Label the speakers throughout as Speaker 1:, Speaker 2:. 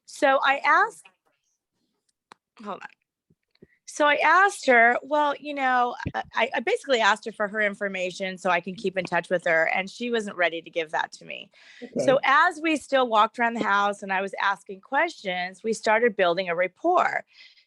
Speaker 1: So I asked, hold on. So I asked her, well, I basically asked her for her information so I can keep in touch with her. And she wasn't ready to give that to me. So
Speaker 2: Okay.
Speaker 1: as we still walked around the house and I was asking questions, we started building a rapport.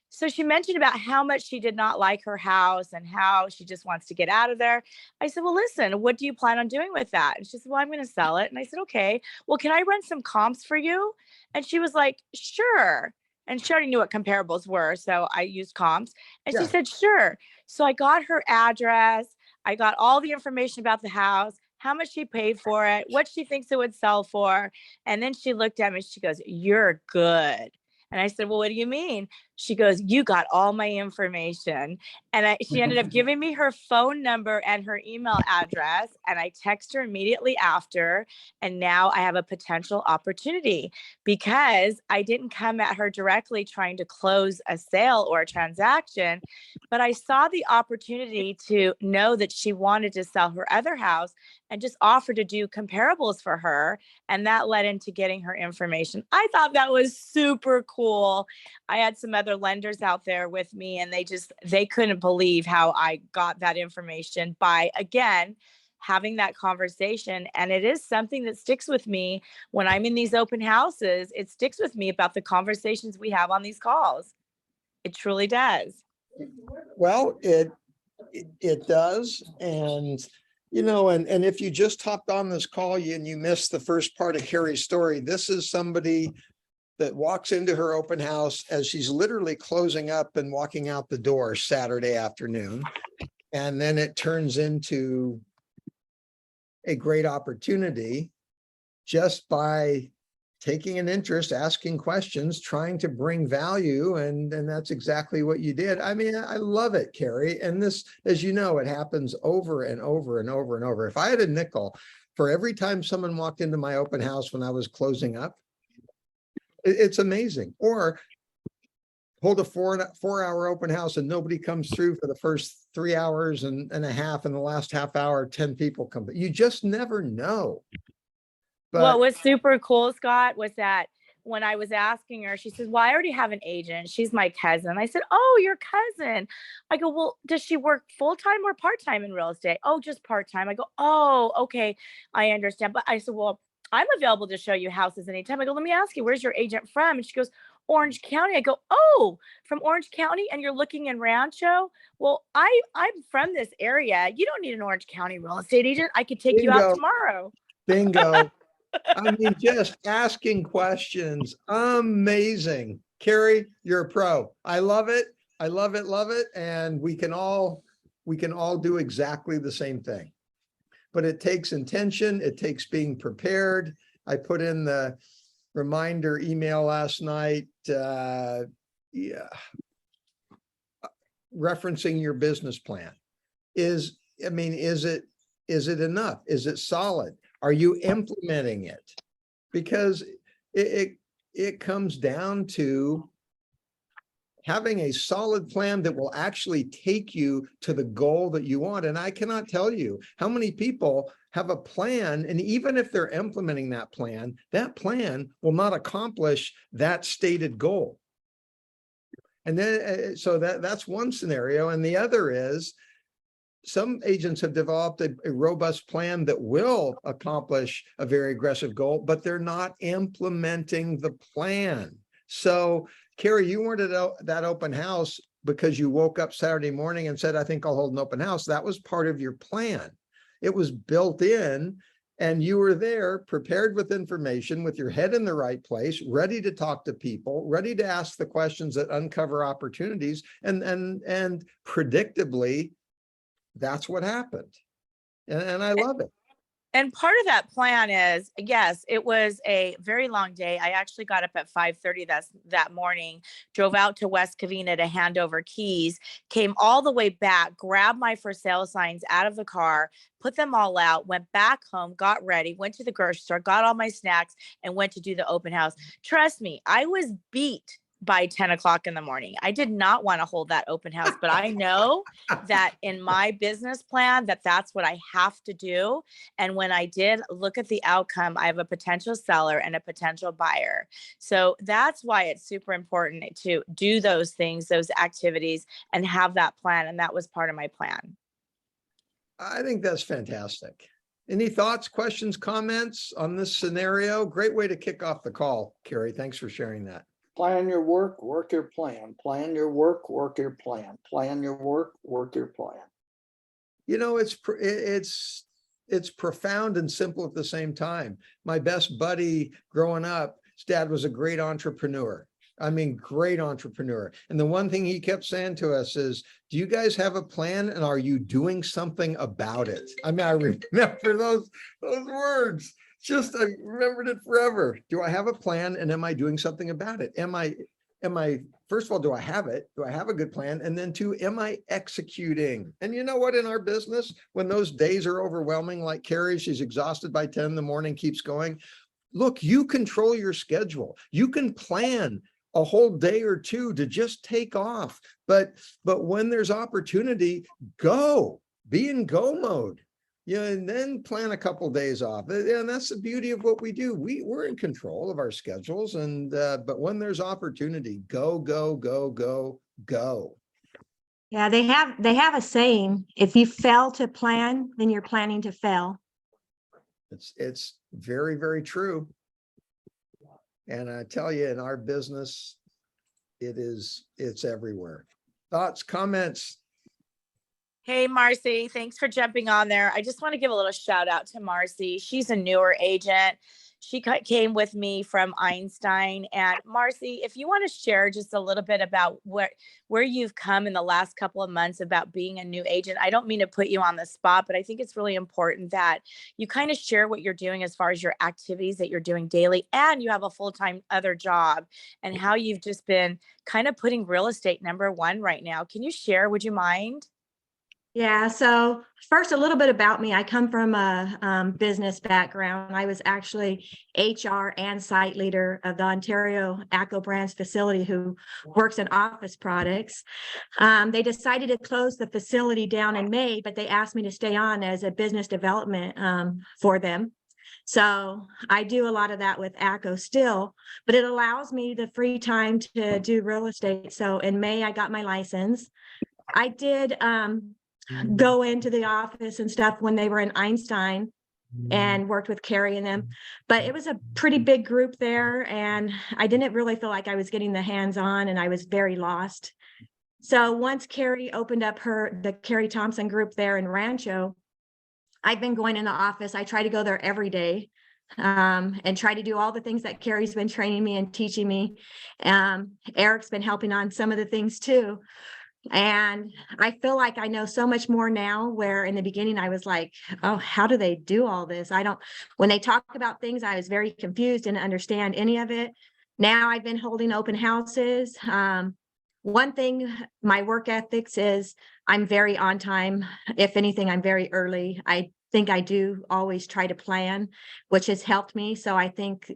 Speaker 1: So she mentioned about how much she did not like her house and how she just wants to get out of there. I said, well, listen, what do you plan on doing with that? And she said, well, I'm going to sell it. And I said, okay, well, can I run some comps for you? And she was like, sure. And she already knew what comparables were. So I used comps. And she
Speaker 2: Yeah.
Speaker 1: said, sure. So I got her address. I got all the information about the house, how much she paid for it, what she thinks it would sell for. And then she looked at me and she goes, you're good. And I said, well, what do you mean? She goes, you got all my information. And she ended up giving me her phone number and her email address. And I text her immediately after. And now I have a potential opportunity because I didn't come at her directly trying to close a sale or a transaction, but I saw the opportunity to know that she wanted to sell her other house and just offered to do comparables for her. And that led into getting her information. I thought that was super cool. I had some other lenders out there with me and they couldn't believe how I got that information by, again, having that conversation. And it is something that sticks with me when I'm in these open houses. It sticks with me about the conversations we have on these calls. It truly does.
Speaker 2: Well, it does. And, and if you just hopped on this call and you missed the first part of Carrie's story, this is somebody that walks into her open house as she's literally closing up and walking out the door Saturday afternoon. And then it turns into a great opportunity just by taking an interest, asking questions, trying to bring value. And that's exactly what you did. I mean, I love it, Carrie. And this, as you know, it happens over and over and over and over. If I had a nickel for every time someone walked into my open house when I was closing up, it's amazing. Or hold a 4-hour open house and nobody comes through for the first 3 hours and a half, and the last half hour, 10 people come. But you just never know.
Speaker 1: What was super cool, Scott, was that when I was asking her, she says, well, I already have an agent. She's my cousin. I said, oh, your cousin. I go, well, does she work full-time or part-time in real estate? Oh, just part-time. I go, oh, okay. I understand. But I said, well, I'm available to show you houses anytime. I go, let me ask you, where's your agent from? And she goes, Orange County. I go, oh, from Orange County, and you're looking in Rancho? Well, I'm from this area. You don't need an Orange County real estate agent. I could take you out tomorrow.
Speaker 2: Bingo. I mean, just asking questions. Amazing. Carrie, you're a pro. I love it. I love it. Love it. And we can all do exactly the same thing. But it takes intention. It takes being prepared. I put in the reminder email last night. Referencing your business plan. Is it enough? Is it solid? Are you implementing it? Because it comes down to having a solid plan that will actually take you to the goal that you want. And I cannot tell you how many people have a plan, and even if they're implementing that plan will not accomplish that stated goal. And then, so that's one scenario. And the other is, some agents have developed a robust plan that will accomplish a very aggressive goal, but they're not implementing the plan. So, Carrie, you weren't at that open house because you woke up Saturday morning and said, I think I'll hold an open house. That was part of your plan. It was built in, and you were there prepared with information, with your head in the right place, ready to talk to people, ready to ask the questions that uncover opportunities, and predictably, that's what happened. And I love it.
Speaker 1: And part of that plan is, yes, it was a very long day. I actually got up at 5:30 that morning, drove out to West Covina to hand over keys, came all the way back, grabbed my for sale signs out of the car, put them all out, went back home, got ready, went to the grocery store, got all my snacks, and went to do the open house. Trust me, I was beat by 10 o'clock in the morning. I did not want to hold that open house, but I know that in my business plan that that's what I have to do. And when I did look at the outcome, I have a potential seller and a potential buyer. So that's why it's super important to do those things, those activities, and have that plan. And that was part of my plan.
Speaker 2: I think that's fantastic. Any thoughts, questions, comments on this scenario? Great way to kick off the call, Carrie. Thanks for sharing that.
Speaker 3: Plan your work, work your plan. Plan your work, work your plan. Plan your work, work your plan.
Speaker 2: You know, it's profound and simple at the same time. My best buddy growing up, his dad was a great entrepreneur. I mean, great entrepreneur. And the one thing he kept saying to us is, do you guys have a plan and are you doing something about it? I mean, I remember those words. Just, I remembered it forever. Do I have a plan and am I doing something about it? Am I, first of all, do I have it? Do I have a good plan? And then two, am I executing? And you know what, in our business, when those days are overwhelming, like Carrie, she's exhausted by 10 in the morning, keeps going. Look, you control your schedule. You can plan a whole day or two to just take off. But when there's opportunity, go, be in go mode. Yeah, and then plan a couple of days off. And that's the beauty of what we do. We're in control of our schedules. And but when there's opportunity, go, go, go, go, go.
Speaker 4: Yeah, they have a saying, if you fail to plan, then you're planning to fail.
Speaker 2: It's very, very true. And I tell you, in our business, it's everywhere. Thoughts, comments?
Speaker 1: Hey, Marcy, thanks for jumping on there. I just want to give a little shout out to Marcy. She's a newer agent. She came with me from Einstein. And Marcy, if you want to share just a little bit about where you've come in the last couple of months about being a new agent. I don't mean to put you on the spot, but I think it's really important that you kind of share what you're doing as far as your activities that you're doing daily, and you have a full-time other job, and how you've just been kind of putting real estate #1 right now. Can you share? Would you mind?
Speaker 4: Yeah, so first, a little bit about me. I come from a business background. I was actually HR and site leader of the Ontario ACO Brands facility, who works in office products. They decided to close the facility down in May, but they asked me to stay on as a business development for them. So I do a lot of that with ACO still, but it allows me the free time to do real estate. So in May, I got my license. I did go into the office and stuff when they were in Einstein and worked with Carrie and them, but it was a pretty big group there, and I didn't really feel like I was getting the hands-on, and I was very lost. So once Carrie opened up the Carrie Thompson group there in Rancho, I've been going in the office. I try to go there every day and try to do all the things that Carrie's been training me and teaching me. Eric's been helping on some of the things too. And I feel like I know so much more now, where in the beginning I was like, oh, how do they do all this? When they talk about things, I was very confused, didn't understand any of it. Now I've been holding open houses. One thing, my work ethics is I'm very on time. If anything, I'm very early. I think I do always try to plan, which has helped me. So I think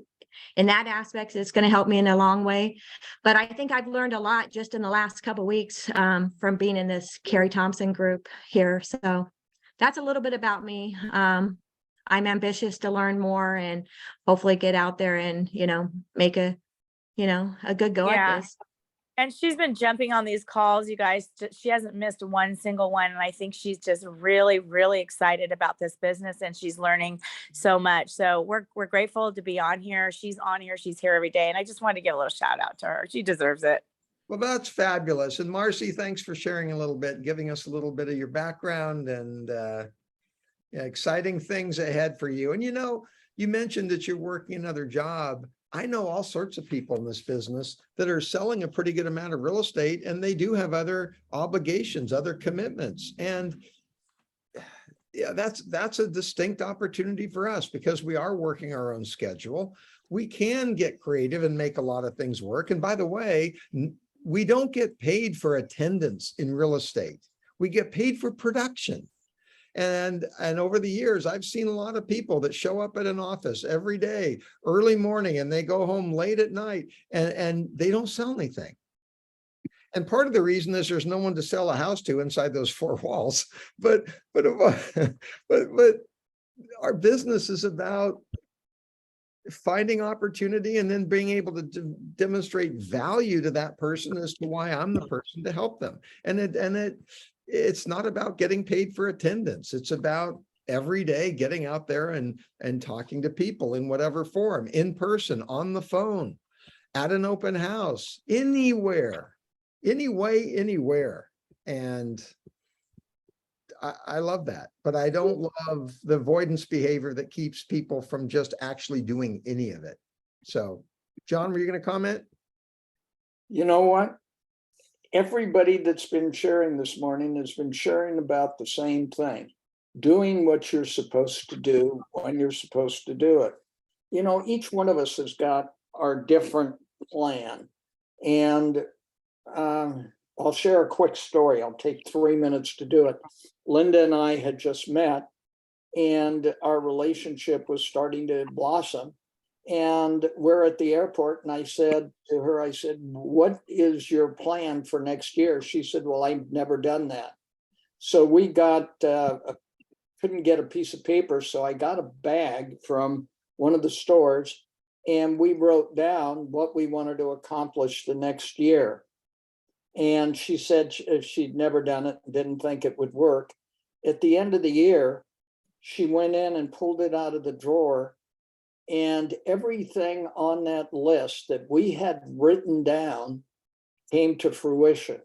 Speaker 4: in that aspect, it's going to help me in a long way. But I think I've learned a lot just in the last couple of weeks from being in this Carrie Thompson group here. So that's a little bit about me. I'm ambitious to learn more and hopefully get out there and, make a good go at this.
Speaker 1: And she's been jumping on these calls, you guys. She hasn't missed one single one. And I think she's just really, really excited about this business, and she's learning so much. So we're grateful to be on here. She's on here. She's here every day. And I just wanted to give a little shout out to her. She deserves it.
Speaker 2: Well, that's fabulous. And Marcy, thanks for sharing a little bit, giving us a little bit of your background and exciting things ahead for you. And, you mentioned that you're working another job. I know all sorts of people in this business that are selling a pretty good amount of real estate, and they do have other obligations, other commitments. And yeah, that's a distinct opportunity for us because we are working our own schedule. We can get creative and make a lot of things work. And by the way, we don't get paid for attendance in real estate. We get paid for production. And over the years, I've seen a lot of people that show up at an office every day, early morning, and they go home late at night, and they don't sell anything. And part of the reason is there's no one to sell a house to inside those four walls. But our business is about finding opportunity and then being able to demonstrate value to that person as to why I'm the person to help them. And it's not about getting paid for attendance. It's about every day getting out there and talking to people in whatever form, in person, on the phone, at an open house, anywhere, any way, anywhere. And I love that, but I don't love the avoidance behavior that keeps people from just actually doing any of it. So, John, were you going to comment?
Speaker 3: You know what? Everybody that's been sharing this morning has been sharing about the same thing. Doing what you're supposed to do when you're supposed to do it. You know, each one of us has got our different plan. And I'll share a quick story. I'll take 3 minutes to do it. Linda and I had just met, and our relationship was starting to blossom. And we're at the airport, and I said to her, I said, what is your plan for next year? She said, well, I've never done that. So we got, couldn't get a piece of paper, so I got a bag from one of the stores, and we wrote down what we wanted to accomplish the next year. And she said she'd never done it, didn't think it would work. At the end of the year, she went in and pulled it out of the drawer, and everything on that list that we had written down came to fruition.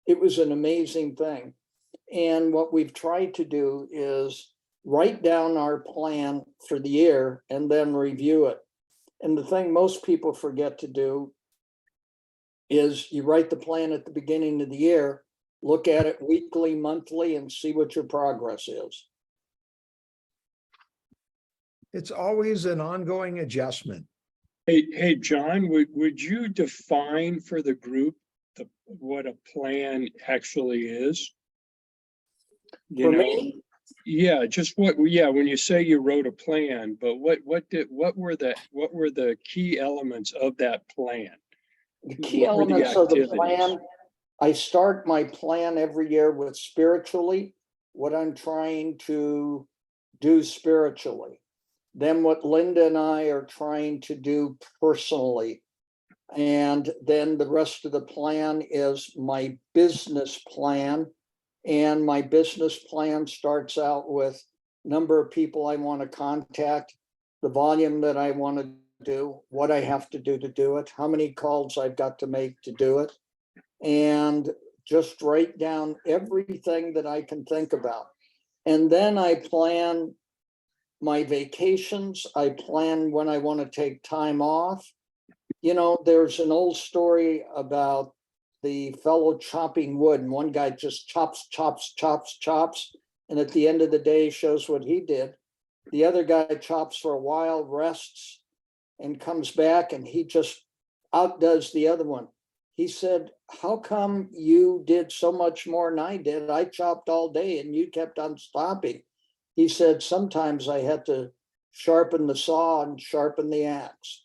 Speaker 3: It was an amazing thing. And what we've tried to do is write down our plan for the year and then review it. And the thing most people forget to do is you write the plan at the beginning of the year, look at it weekly, monthly, and see what your progress is.
Speaker 2: It's always an ongoing adjustment.
Speaker 5: Hey, John, would you define for the group what a plan actually is?
Speaker 3: For me,
Speaker 5: Yeah, just when you say you wrote a plan, but what were the key elements of that plan?
Speaker 3: the key
Speaker 5: What were the
Speaker 3: elements of the
Speaker 5: activities?
Speaker 3: plan, I start my plan every year with spiritually, what I'm trying to do spiritually. Then what Linda and I are trying to do personally. And then the rest of the plan is my business plan. And my business plan starts out with number of people I want to contact, the volume that I want to do, what I have to do it, how many calls I've got to make to do it, and just write down everything that I can think about. And then I plan my vacations. I plan when I want to take time off. You know, there's an old story about the fellow chopping wood, and one guy just chops. And at the end of the day, shows what he did. The other guy chops for a while, rests, and comes back, and he just outdoes the other one. He said, how come you did so much more than I did? I chopped all day and you kept on stopping. He said, sometimes I had to sharpen the saw and sharpen the axe.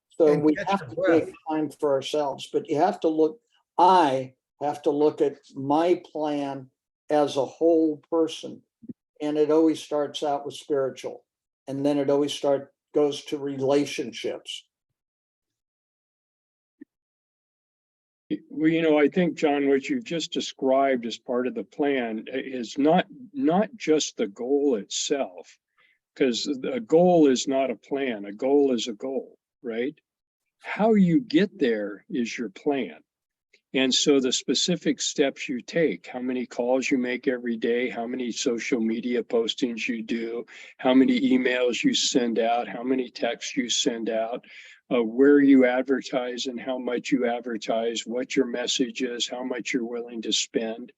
Speaker 3: So
Speaker 2: And
Speaker 3: we
Speaker 2: catch
Speaker 3: have
Speaker 2: your
Speaker 3: to
Speaker 2: breath.
Speaker 3: take time for ourselves, but you have to look, I have to look at my plan as a whole person. And it always starts out with spiritual, and then it always goes to relationships.
Speaker 5: Well, you know, I think, John, what you've just described as part of the plan is not just the goal itself, because a goal is not a plan. A goal is a goal, right? How you get there is your plan. And so the specific steps you take, how many calls you make every day, how many social media postings you do, how many emails you send out, how many texts you send out, where you advertise and how much you advertise, what your message is, how much you're willing to spend,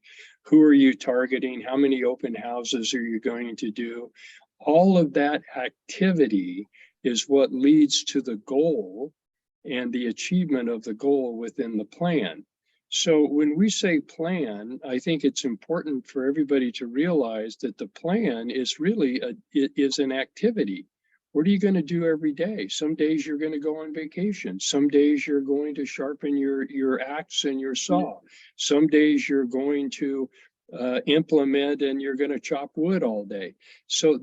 Speaker 5: who are you targeting, how many open houses are you going to do. All of that activity is what leads to the goal and the achievement of the goal within the plan. So when we say plan, I think it's important for everybody to realize that the plan is really is an activity. What are you going to do every day? Some days you're going to go on vacation. Some days you're going to sharpen your axe and your saw. Some days you're going to implement and you're going to chop wood all day. So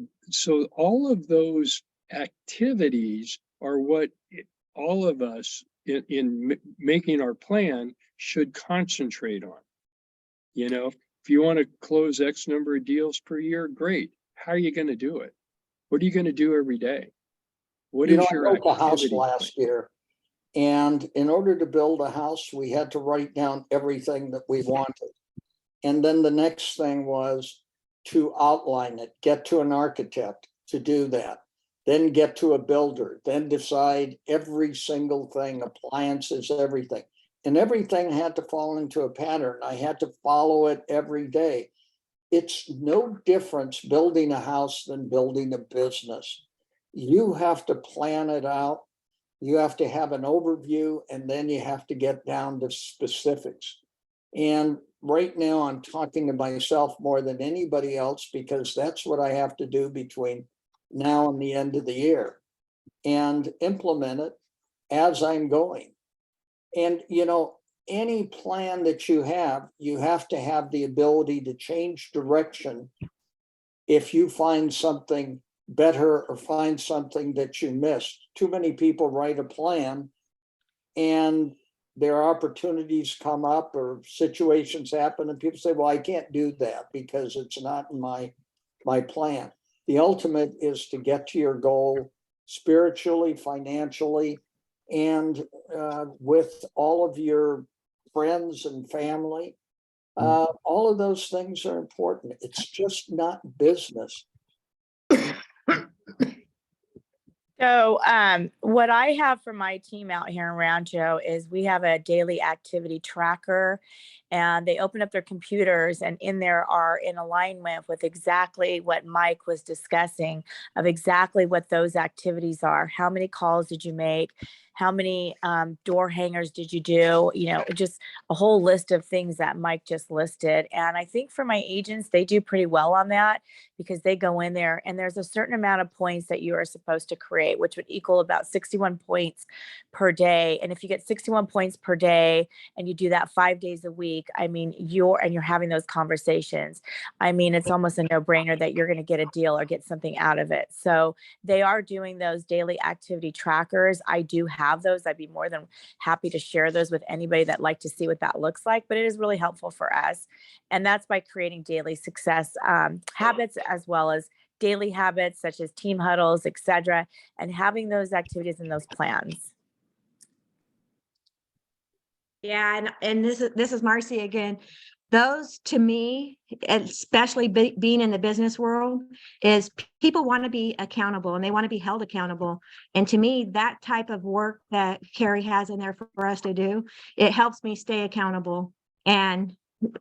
Speaker 5: all of those activities are what all of us in making our plan should concentrate on. You know, if you want to close X number of deals per year, great. How are you going to do it? What are you going to do every day? What
Speaker 3: You
Speaker 5: is
Speaker 3: know, I
Speaker 5: your
Speaker 3: built a house
Speaker 5: activity plan?
Speaker 3: last year. And in order to build a house, we had to write down everything that we wanted. And then the next thing was to outline it, get to an architect to do that, then get to a builder, then decide every single thing, appliances, everything. And everything had to fall into a pattern. I had to follow it every day. It's no difference building a house than building a business. You have to plan it out. You have to have an overview, and then you have to get down to specifics. And right now I'm talking to myself more than anybody else, because that's what I have to do between now and the end of the year, and implement it as I'm going. And, you know, any plan that you have to have the ability to change direction if you find something better or find something that you missed. Too many people write a plan and their opportunities come up or situations happen and people say, well, I can't do that because it's not in my plan. The ultimate is to get to your goal spiritually, financially, and with all of your friends and family. All of those things are important. It's just not business.
Speaker 1: So what I have for my team out here in Rancho is we have a daily activity tracker, and they open up their computers, and in there are in alignment with exactly what Mike was discussing, of exactly what those activities are. How many calls did you make? How many door hangers did you do? You know, just a whole list of things that Mike just listed. And I think for my agents, they do pretty well on that, because they go in there and there's a certain amount of points that you are supposed to create, which would equal about 61 points per day. And if you get 61 points per day and you do that 5 days a week, I mean, you're having those conversations. I mean, it's almost a no-brainer that you're going to get a deal or get something out of it. So they are doing those daily activity trackers. I do have those. I'd be more than happy to share those with anybody that'd like to see what that looks like, but it is really helpful for us. And that's by creating daily success habits, as well as daily habits such as team huddles, etc., and having those activities and those plans.
Speaker 4: Yeah, and this is Marcy again. Those, to me, especially being in the business world, is people want to be accountable and they want to be held accountable. And to me, that type of work that Carrie has in there for us to do, it helps me stay accountable. And,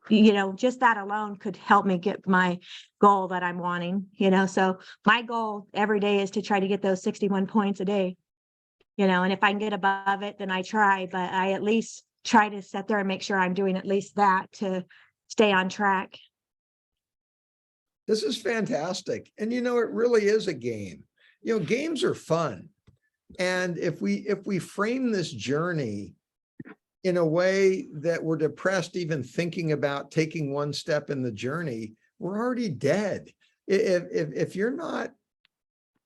Speaker 4: you know, just that alone could help me get my goal that I'm wanting, you know. So my goal every day is to try to get those 61 points a day, you know, and if I can get above it, then I try, but I at least try to sit there and make sure I'm doing at least that to stay on track.
Speaker 2: This is fantastic. And you know, it really is a game. You know, games are fun. And if we frame this journey in a way that we're depressed even thinking about taking one step in the journey, we're already dead. If you're not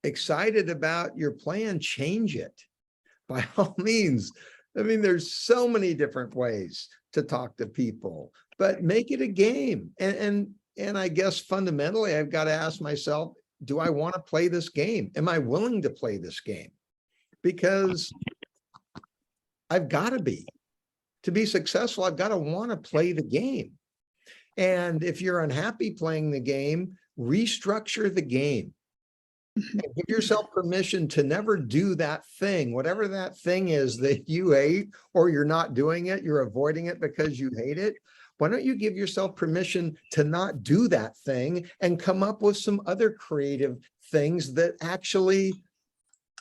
Speaker 2: excited about your plan, change it by all means. I mean, there's so many different ways to talk to people, but make it a game. And I guess fundamentally, I've got to ask myself, do I want to play this game? Am I willing to play this game? Because I've got to be. To be successful, I've got to want to play the game. And if you're unhappy playing the game, restructure the game. And give yourself permission to never do that thing, whatever that thing is that you hate, or you're not doing it, you're avoiding it because you hate it. Why don't you give yourself permission to not do that thing and come up with some other creative things that actually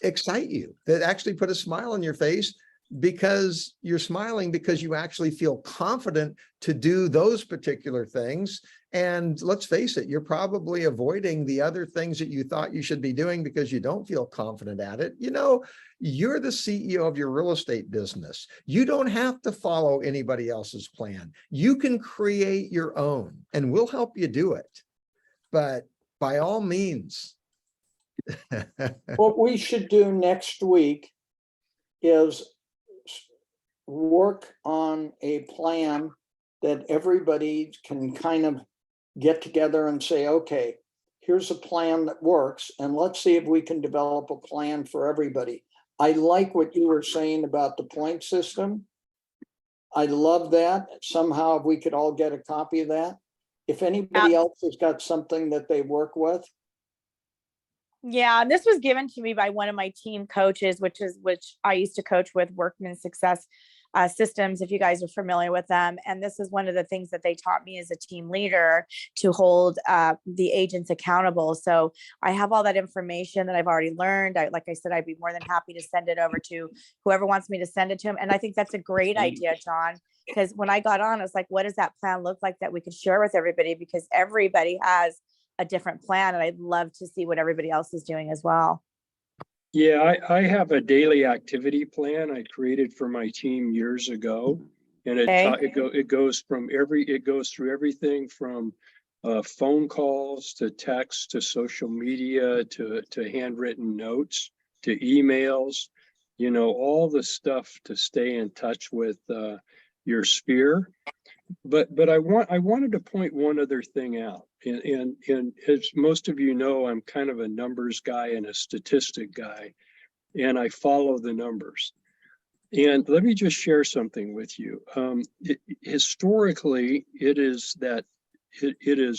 Speaker 2: excite you, that actually put a smile on your face, because you're smiling because you actually feel confident to do those particular things. And let's face it, you're probably avoiding the other things that you thought you should be doing because you don't feel confident at it. You know, you're the CEO of your real estate business. You don't have to follow anybody else's plan. You can create your own, and we'll help you do it. But by all means.
Speaker 3: What we should do next week is work on a plan that everybody can kind of get together and say, okay, here's a plan that works, and let's see if we can develop a plan for everybody. I like what you were saying about the point system. I love that. Somehow if we could all get a copy of that. If anybody else has got something that they work with.
Speaker 1: Yeah, and this was given to me by one of my team coaches, which I used to coach with, Workman Success Systems, if you guys are familiar with them. And this is one of the things that they taught me as a team leader, to hold the agents accountable. So I have all that information that I've already learned. Like I said, I'd be more than happy to send it over to whoever wants me to send it to him. And I think that's a great idea, John, because when I got on, I was like, what does that plan look like that we could share with everybody? Because everybody has a different plan, and I'd love to see what everybody else is doing as well.
Speaker 5: Yeah, I have a daily activity plan I created for my team years ago, and it goes through everything from phone calls to text to social media to handwritten notes to emails, you know, all the stuff to stay in touch with your sphere. But I wanted to point one other thing out. And as most of you know, I'm kind of a numbers guy and a statistic guy, and I follow the numbers. And let me just share something with you. Historically, it is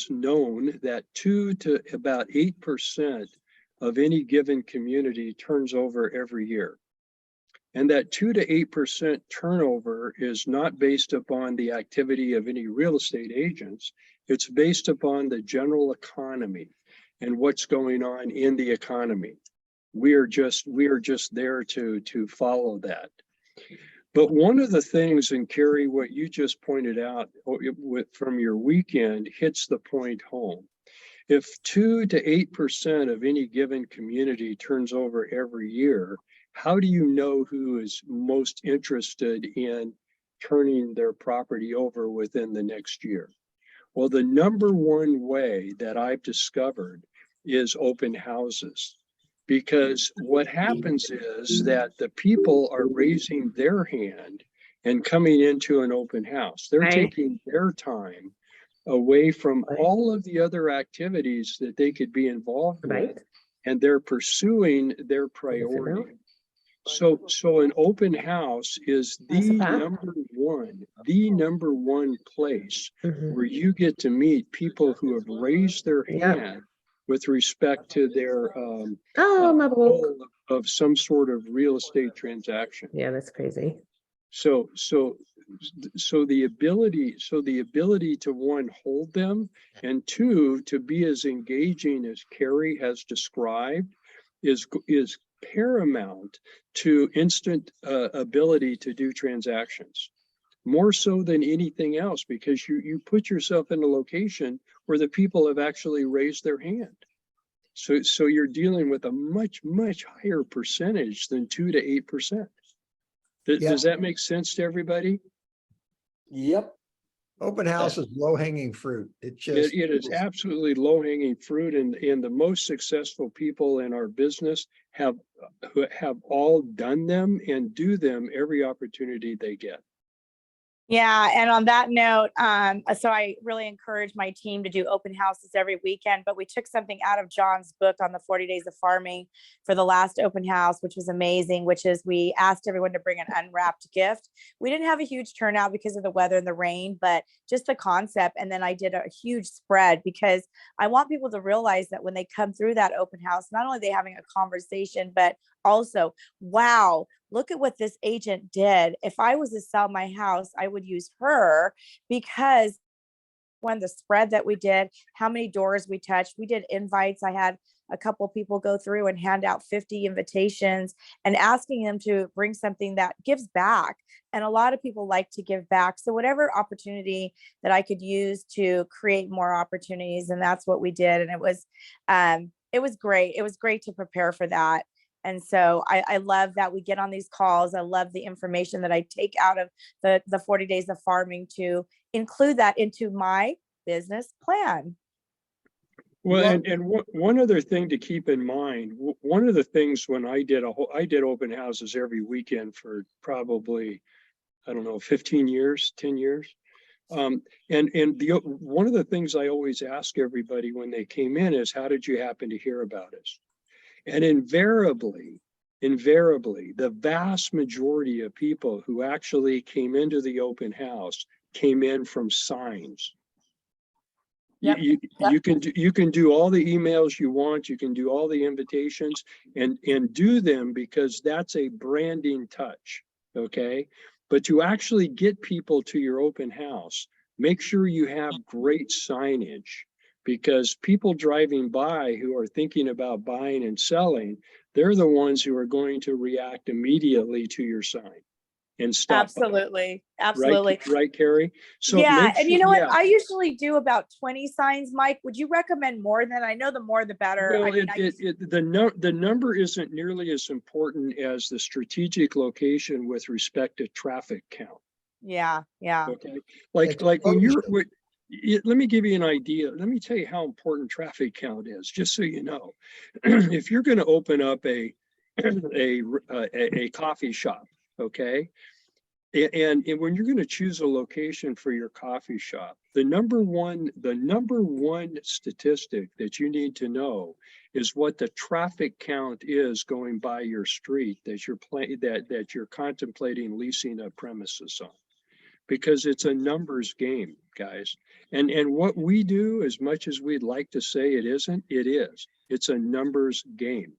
Speaker 5: known that 2 to about 8% of any given community turns over every year. And that 2 to 8% turnover is not based upon the activity of any real estate agents. It's based upon the general economy and what's going on in the economy. We are just there to follow that. But one of the things, and Carrie, what you just pointed out from your weekend hits the point home. If 2 to 8% of any given community turns over every year, how do you know who is most interested in turning their property over within the next year? Well, the number one way that I've discovered is open houses. Because what happens is that the people are raising their hand and coming into an open house. They're taking their time away from all of the other activities that they could be involved with, and they're pursuing their priority. So an open house is the number one place where you get to meet people who have raised their hand with respect to their goal of some sort of real estate transaction.
Speaker 6: Yeah, that's crazy.
Speaker 5: So the ability to, one, hold them, and two, to be as engaging as Carrie has described is paramount to instant ability to do transactions, more so than anything else, because you put yourself in a location where the people have actually raised their hand. So you're dealing with a much higher percentage than 2 to 8%. Does that make sense to everybody?
Speaker 3: Yep.
Speaker 2: Open house is low hanging fruit. It
Speaker 5: is absolutely low hanging fruit, and the most successful people in our business have all done them and do them every opportunity they get.
Speaker 1: Yeah. And on that note, so I really encourage my team to do open houses every weekend, but we took something out of John's book on the 40 Days of Farming for the last open house, which was amazing, which is we asked everyone to bring an unwrapped gift. We didn't have a huge turnout because of the weather and the rain, but just the concept. And then I did a huge spread because I want people to realize that when they come through that open house, not only are they having a conversation, but also, wow, look at what this agent did. If I was to sell my house, I would use her, because when the spread that we did, how many doors we touched, we did invites. I had a couple people go through and hand out 50 invitations and asking them to bring something that gives back. And a lot of people like to give back. So whatever opportunity that I could use to create more opportunities, and that's what we did. And it was great. It was great to prepare for that. And so I love that we get on these calls. I love the information that I take out of the 40 days of farming to include that into my business plan.
Speaker 5: Well, and one other thing to keep in mind, one of the things when I did open houses every weekend for probably, I don't know, 15 years, 10 years. And one of the things I always ask everybody when they came in is, how did you happen to hear about us? And invariably, the vast majority of people who actually came into the open house came in from signs.
Speaker 1: Yep.
Speaker 5: You can do all the emails you want, you can do all the invitations and do them because that's a branding touch, okay? But to actually get people to your open house, make sure you have great signage, because people driving by who are thinking about buying and selling, they're the ones who are going to react immediately to your sign and stop.
Speaker 1: Absolutely. Absolutely.
Speaker 5: Right, Carrie? So
Speaker 1: yeah. And you know what?
Speaker 5: yeah.
Speaker 1: I usually do about 20 signs, Mike. Would you recommend more than? I know the more, the better.
Speaker 5: Well,
Speaker 1: I mean,
Speaker 5: the number isn't nearly as important as the strategic location with respect to traffic count.
Speaker 1: yeah. Yeah.
Speaker 5: Okay. Like when let me give you an idea. Let me tell you how important traffic count is, just so you know. If you're going to open up a coffee shop, okay, and when you're going to choose a location for your coffee shop, the number one statistic that you need to know is what the traffic count is going by your street that you're contemplating leasing a premises on, because it's a numbers game, guys. And what we do, as much as we'd like to say it isn't, it is. It's a numbers game.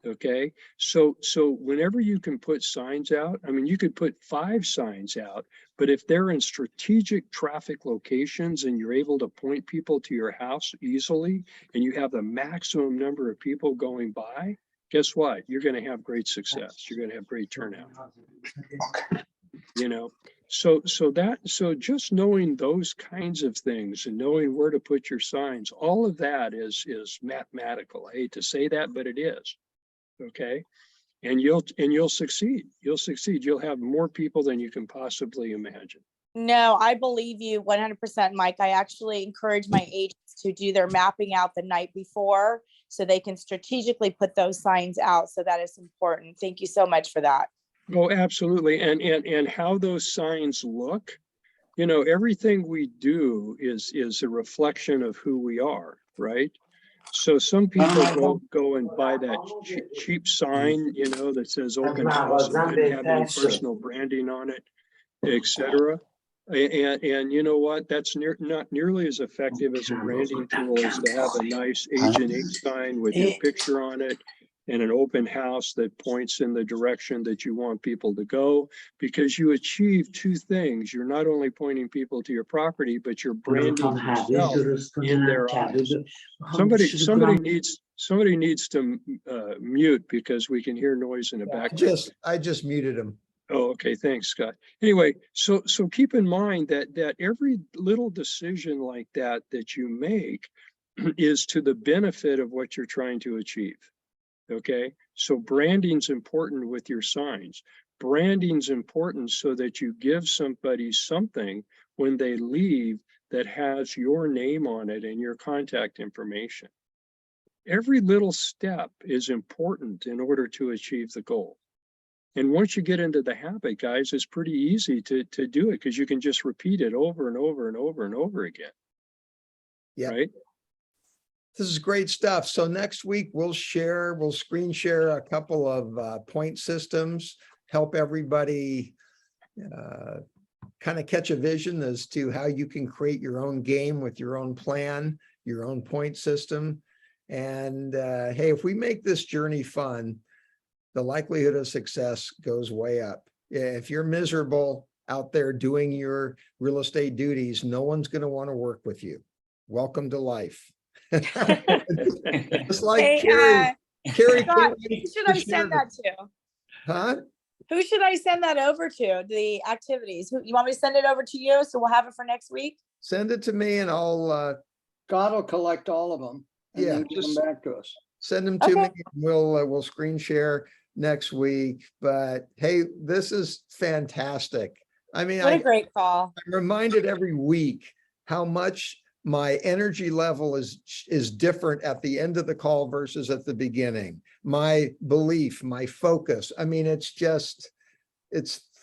Speaker 5: Okay, so whenever you can put signs out, I mean, you could put 5 signs out, but if they're in strategic traffic locations and you're able to point people to your house easily, and you have the maximum number of people going by, guess what? You're going to have great success. You're going to have great turnout. You know, so just knowing those kinds of things and knowing where to put your signs, all of that is mathematical. I hate to say that, but it is. Okay. And you'll succeed. You'll have more people than you can possibly imagine.
Speaker 1: No, I believe you 100%, Mike. I actually encourage my agents to do their mapping out the night before so they can strategically put those signs out. So that is important. Thank you so much for that.
Speaker 5: Oh, absolutely. And how those signs look, you know, everything we do is a reflection of who we are, right? So some people won't go and buy that cheap sign, you know, that says open house and doesn't have any personal branding on it, etc. And you know what? That's not nearly as effective as a branding tool as to have a nice Agent Ink sign with your picture on it and an open house that points in the direction that you want people to go, because you achieve 2 things. You're not only pointing people to your property, but you're branding yourself in their eyes. Somebody needs to mute, because we can hear noise in the background.
Speaker 2: I just muted him.
Speaker 5: Oh, okay. Thanks, Scott. Anyway, so keep in mind that every little decision like that you make is to the benefit of what you're trying to achieve. Okay, so branding's important with your signs. Branding's important so that you give somebody something when they leave that has your name on it and your contact information. Every little step is important in order to achieve the goal. And once you get into the habit, guys, it's pretty easy to do it, because you can just repeat it over and over and over and over again.
Speaker 2: Yeah.
Speaker 5: Right.
Speaker 2: This is great stuff. So next week we'll screen share a couple of point systems, help everybody kind of catch a vision as to how you can create your own game with your own plan, your own point system. And hey, if we make this journey fun, the likelihood of success goes way up. If you're miserable out there doing your real estate duties, no one's going to want to work with you. Welcome to life. It's like
Speaker 1: Hey,
Speaker 2: Carrie
Speaker 1: Scott,
Speaker 2: can't
Speaker 1: who
Speaker 2: wait
Speaker 1: should
Speaker 2: to
Speaker 1: I
Speaker 2: share
Speaker 1: send that to?
Speaker 2: Huh?
Speaker 1: Who should I send that over to? The activities? You want me to send it over to you? So we'll have it for next week?
Speaker 2: Send it to me and I'll,
Speaker 3: God will collect all of them and
Speaker 2: Yeah,
Speaker 3: then give them
Speaker 2: just-
Speaker 3: back to us.
Speaker 2: send them to me.
Speaker 1: Okay.
Speaker 2: We'll screen share next week. But hey, this is fantastic. I mean,
Speaker 1: What a
Speaker 2: I'm
Speaker 1: great call.
Speaker 2: reminded every week how much my energy level is different at the end of the call versus at the beginning. My belief, my focus. I mean, it's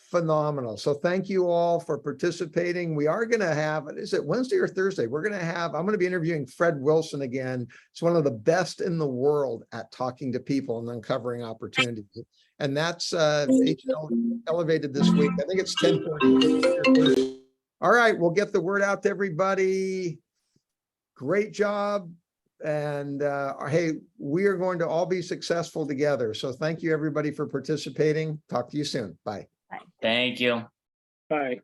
Speaker 2: phenomenal. So thank you all for participating. We are going to have, is it Wednesday or Thursday? I'm going to be interviewing Fred Wilson again. It's one of the best in the world at talking to people and uncovering opportunities. And that's HL Elevated this week. I think it's 10:40. All right, we'll get the word out to everybody. Great job. And hey, we are going to all be successful together. So thank you, everybody, for participating. Talk to you soon. Bye.
Speaker 6: Thank you.
Speaker 5: Bye.